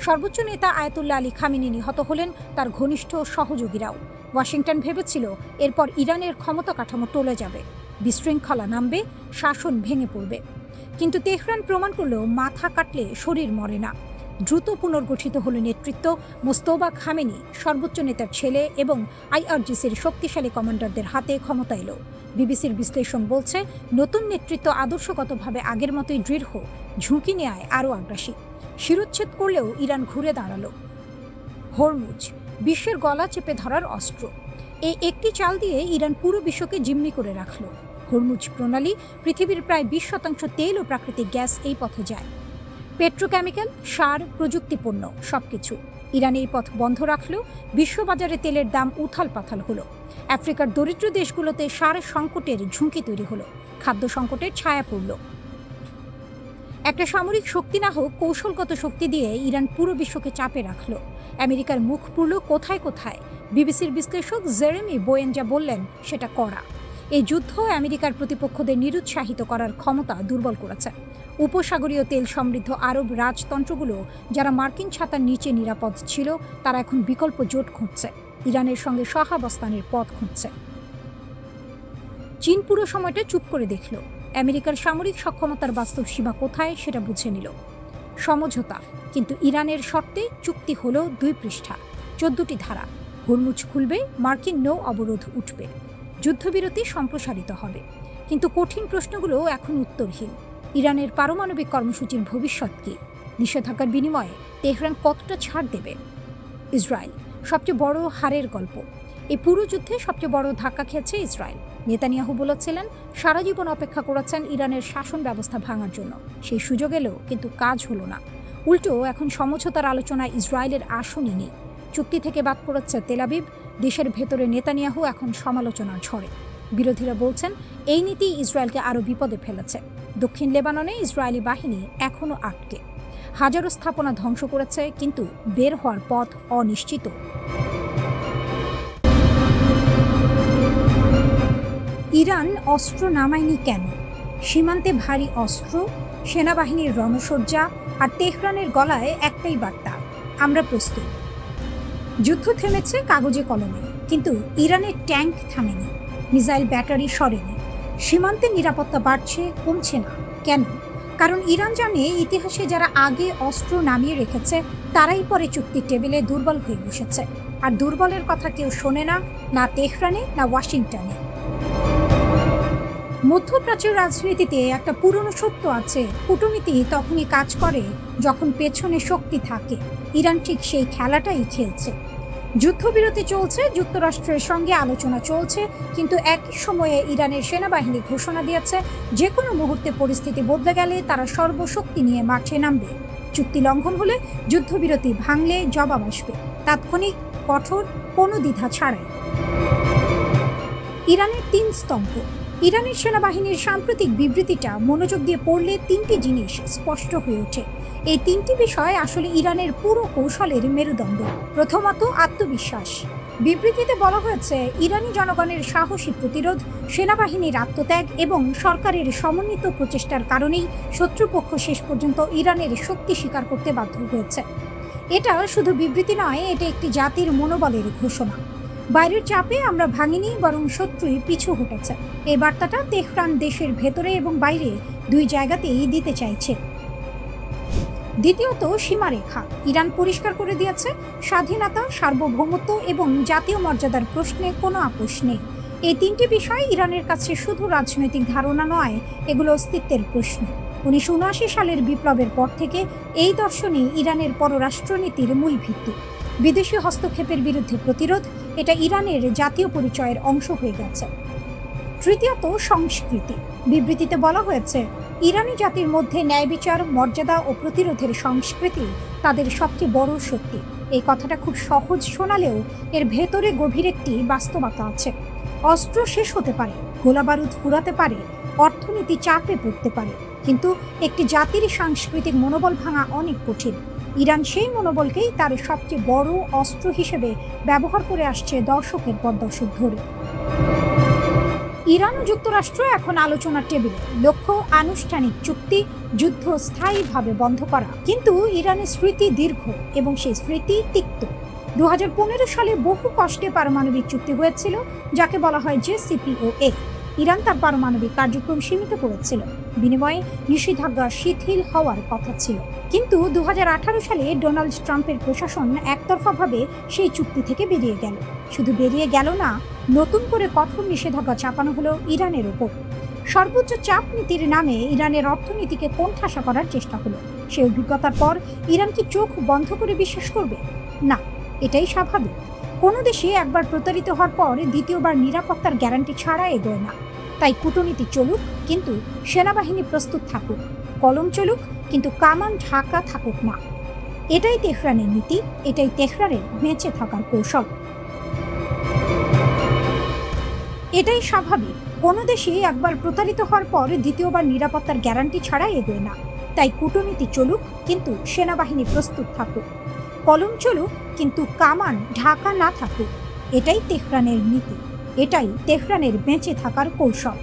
সর্বোচ্চ নেতা আয়াতুল্লাহ আলী খামেনি নিহত হলেন, তার ঘনিষ্ঠ সহযোগীরাও। ওয়াশিংটন ভেবেছিল এরপর ইরানের ক্ষমতা কাঠামো টলে যাবে, বিশৃঙ্খলা নামবে, শাসন ভেঙে পড়বে। কিন্তু তেহরান প্রমাণ করল মাথা কাটলে শরীর মরে না। দ্রুত পুনর্গঠিত হল নেতৃত্ব। মোস্তফা খামেনি, সর্বোচ্চ নেতার ছেলে এবং আইআরজিসির শক্তিশালী কমান্ডারদের হাতে ক্ষমতা এলো। বিবিসির বিশ্লেষণ বলছে, নতুন নেতৃত্ব আদর্শগতভাবে আগের মতোই দৃঢ়, ঝুঁকি নেয় আরও আগ্রাসী। শিরোচ্ছেদ করলেও ইরান ঘুরে দাঁড়ালো। হরমুজ, বিশ্বের গলা চেপে ধরার অস্ত্র। এই একটি চাল দিয়ে ইরান পুরো বিশ্বকে জিম্মি করে রাখল। হরমুজ প্রণালী, পৃথিবীর প্রায় 20% তেল ও প্রাকৃতিক গ্যাস এই পথে যায়। পেট্রোকেমিক্যাল, সার, প্রযুক্তিপণ্য সবকিছু। ইরান এই পথ বন্ধ রাখল, বিশ্ববাজারে তেলের দাম উথাল পাথাল হলো। আফ্রিকার দরিদ্র দেশগুলোতে সার সংকটের ঝুঁকি তৈরি হলো, খাদ্য সংকটের ছায়া পড়ল। একটা সামরিক শক্তি না হোক, কৌশলগত শক্তি দিয়ে ইরান পুরো বিশ্বকে চাপে রাখল। আমেরিকার মুখ পুরল কোথায় কোথায়। বিবিসির বিশ্লেষক জেরেমি বোয়েন যা বললেন সেটা করা। এই যুদ্ধ আমেরিকার প্রতিপক্ষদের নিরুৎসাহিত করার ক্ষমতা দুর্বল করেছে। উপসাগরীয় তেল সমৃদ্ধ আরব রাজতন্ত্রগুলো, যারা মার্কিন ছাতার নিচে নিরাপদ ছিল, তারা এখন বিকল্প জোট খুঁজছে, ইরানের সঙ্গে সহাবস্থানের পথ খুঁজছে। চীন পুরো সময়টা চুপ করে দেখল। আমেরিকার সামরিক সক্ষমতার বাস্তব সীমা কোথায় সেটা বুঝে নিল। সমঝোতা, কিন্তু ইরানের শর্তে চুক্তি হলো 2 পৃষ্ঠা, 14টি ধারা। হরমুজ খুলবে, মার্কিন নৌ অবরোধ উঠবে, যুদ্ধবিরতি সম্প্রসারিত হবে। কিন্তু কঠিন প্রশ্নগুলো এখন উত্তরহীন। ইরানের পারমাণবিক কর্মসূচির ভবিষ্যৎ কী? নিষেধাজ্ঞার বিনিময়ে তেহরান কতটা ছাড় দেবে? ইসরায়েল, সবচেয়ে বড় হারের গল্প। এই পুরো যুদ্ধে সবচেয়ে বড় ধাক্কা খেয়েছে ইসরায়েল। নেতানিয়াহু বলেছিলেন, সারা জীবন অপেক্ষা করেছেন ইরানের শাসন ব্যবস্থা ভাঙার জন্য। সেই সুযোগ এলো, কিন্তু কাজ হলো না। উল্টো এখন সমঝোতার আলোচনায় ইসরায়েলের আসনই নেই। চুক্তি থেকে বাদ পড়েছে তেল আবিব। দেশের ভেতরে নেতানিয়াহু এখন সমালোচনার ঝড়ে। বিরোধীরা বলছেন, এই নীতি ইসরায়েলকে আরও বিপদে ফেলেছে। দক্ষিণ লেবাননে ইসরায়েলি বাহিনী এখনও আটকে। হাজারো স্থাপনা ধ্বংস করেছে, কিন্তু বের হওয়ার পথ অনিশ্চিত। ইরান অস্ত্র নামায়নি কেন? সীমান্তে ভারী অস্ত্র, সেনাবাহিনীর রণসজ্জা আর তেহরানের গলায় একটাই বার্তা, আমরা প্রস্তুত। যুদ্ধ থেমেছে কাগজে কলমে, কিন্তু ইরানের ট্যাঙ্ক থামেনি, মিসাইল ব্যাটারি সরেনি। সীমান্তে নিরাপত্তা বাড়ছে, কমছে না। কেন? কারণ ইরান জানে, ইতিহাসে যারা আগে অস্ত্র নামিয়ে রেখেছে তারাই পরে চুক্তির টেবিলে দুর্বল হয়ে বসেছে। আর দুর্বলের কথা কেউ শোনে না, না তেহরানে না ওয়াশিংটনে। মধ্যপ্রাচ্যের রাজনীতিতে একটা পুরনো সত্য আছে, কূটনীতি তখনই কাজ করে যখন পেছনে শক্তি থাকে। ইরান ঠিক সেই খেলাটাই খেলছে। যুদ্ধবিরতি চলছে, যুক্তরাষ্ট্রের সঙ্গে আলোচনা চলছে, কিন্তু একই সময়ে ইরানের সেনাবাহিনী ঘোষণা দিয়েছে যে কোনো মুহূর্তে পরিস্থিতি বদলে গেলে তারা সর্বশক্তি নিয়ে মাঠে নামবে। চুক্তি লঙ্ঘন হলে, যুদ্ধবিরতি ভাঙলে জবাব আসবে, তাৎক্ষণিক, কঠোর, কোনো দ্বিধা ছাড়াই। ইরানের 3 স্তম্ভ। ইরানের সেনাবাহিনীর সাম্প্রতিক বিবৃতিটা মনোযোগ দিয়ে পড়লে 3টি জিনিস স্পষ্ট হয়ে ওঠে। এই 3টি বিষয় আসলে ইরানের পুরো কৌশলের মেরুদণ্ড। প্রথমত, আত্মবিশ্বাস। বিবৃতিতে বলা হয়েছে, ইরানি জনগণের সাহসী প্রতিরোধ, সেনাবাহিনীর আত্মত্যাগ এবং সরকারের সমন্বিত প্রচেষ্টার কারণেই শত্রুপক্ষ শেষ পর্যন্ত ইরানের শক্তি স্বীকার করতে বাধ্য হয়েছে। এটা শুধু বিবৃতি নয়, এটা একটি জাতির মনোবলের ঘোষণা। বাইরের চাপে আমরা ভাঙিনি, বরং শত্রুই পিছু হটেছে। এই বার্তাটা তেহরান দেশের ভেতরে এবং বাইরে দুই জায়গাতেই দিতে চাইছে। দ্বিতীয়ত, সীমারেখা। ইরান পরিষ্কার করে দিয়েছে, স্বাধীনতা, সার্বভৌমত্ব এবং জাতীয় মর্যাদার প্রশ্নে কোনো আপোষ নেই। এই তিনটি বিষয় ইরানের কাছে শুধু রাজনৈতিক ধারণা নয়, এগুলো অস্তিত্বের প্রশ্ন। 1979 সালের বিপ্লবের পর থেকে এই দর্শনই ইরানের পররাষ্ট্রনীতির মূল ভিত্তি। বিদেশি হস্তক্ষেপের বিরুদ্ধে প্রতিরোধ, এটা ইরানের জাতীয় পরিচয়ের অংশ হয়ে গেছে। তৃতীয়ত, সংস্কৃতি। বিবৃতিতে বলা হয়েছে, ইরানি জাতির মধ্যে ন্যায় বিচার, মর্যাদা ও প্রতিরোধের সংস্কৃতি তাদের সবচেয়ে বড় শক্তি। এই কথাটা খুব সহজ শোনালেও এর ভেতরে গভীর একটি বাস্তবতা আছে। অস্ত্র শেষ হতে পারে, গোলাবারুদ ফুরাতে পারে, অর্থনীতি চাপে পড়তে পারে, কিন্তু একটি জাতির সাংস্কৃতিক মনোবল ভাঙা অনেক কঠিন। ইরান সেই মনোবলকেই তার সবচেয়ে বড় অস্ত্র হিসেবে ব্যবহার করে আসছে দশকের পর দশক ধরে। ইরান ও যুক্তরাষ্ট্র এখন আলোচনার টেবিলে। লক্ষ্য আনুষ্ঠানিক চুক্তি, যুদ্ধ স্থায়ীভাবে বন্ধ করা। কিন্তু ইরানের স্মৃতি দীর্ঘ এবং সেই স্মৃতি তিক্ত। 2015 সালে বহু কষ্টে পারমাণবিক চুক্তি হয়েছিল, যাকে বলা হয় JCPOA। ইরান তার পারমাণবিক কার্যক্রম সীমিত করেছিল, বিনিময়ে নিষেধাজ্ঞা শিথিল হওয়ার কথা ছিল। কিন্তু 2018 সালে ডোনাল্ড ট্রাম্পের প্রশাসন একতরফাভাবে সেই চুক্তি থেকে বেরিয়ে গেল। শুধু বেরিয়ে গেল না, নতুন করে কঠোর নিষেধাজ্ঞা চাপানো হলো ইরানের ওপর। সর্বোচ্চ চাপ নীতির নামে ইরানের অর্থনীতিকে কোণঠাসা করার চেষ্টা হলো। সেই অভিজ্ঞতার পর ইরান কি চোখ বন্ধ করে বিশ্বাস করবে? না, এটাই স্বাভাবিক। কোনো দেশে একবার প্রতারিত হওয়ার পর দ্বিতীয়বার নিরাপত্তার গ্যারান্টি ছাড়া এগোয় না। তাই কূটনীতি চলুক, কিন্তু সেনাবাহিনী প্রস্তুত থাকুক। কলম চলুক, কিন্তু কামান ঢাকা থাকুক না। এটাই তেহরানের নীতি, এটাই তেহরানের বেঁচে থাকার কৌশল। এটাই স্বাভাবিক। কোনো দেশে একবার প্রতারিত হওয়ার পর দ্বিতীয়বার নিরাপত্তার গ্যারান্টি ছাড়া এগোয় না। তাই কূটনীতি চলুক, কিন্তু সেনাবাহিনী প্রস্তুত থাকুক। কলম চলুক, কিন্তু কামান ঢাকা না থাকুক। এটাই তেহরানের নীতি, এটাই তেহরানের বেঁচে থাকার কৌশল।